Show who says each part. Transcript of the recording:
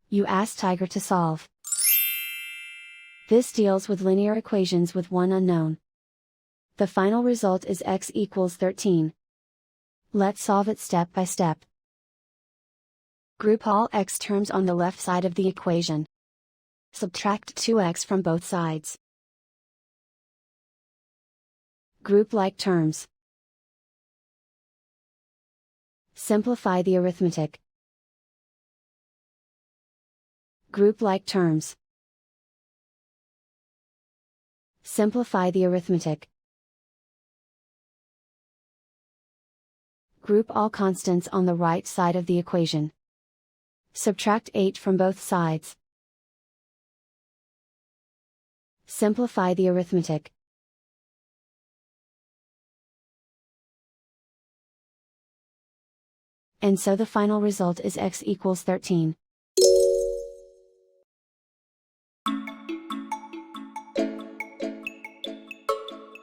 Speaker 1: You ask Tiger to solve. This deals with linear equations with one unknown. The final result is x equals 13. Let's solve it step by step. Group all x terms on the left side of the equation. Subtract 2x from both sides. Group like terms. Simplify the arithmetic. Group like terms. Simplify the arithmetic. Group all constants on the right side of the equation. Subtract 8 from both sides. Simplify the arithmetic. And so the final result is x equals 13.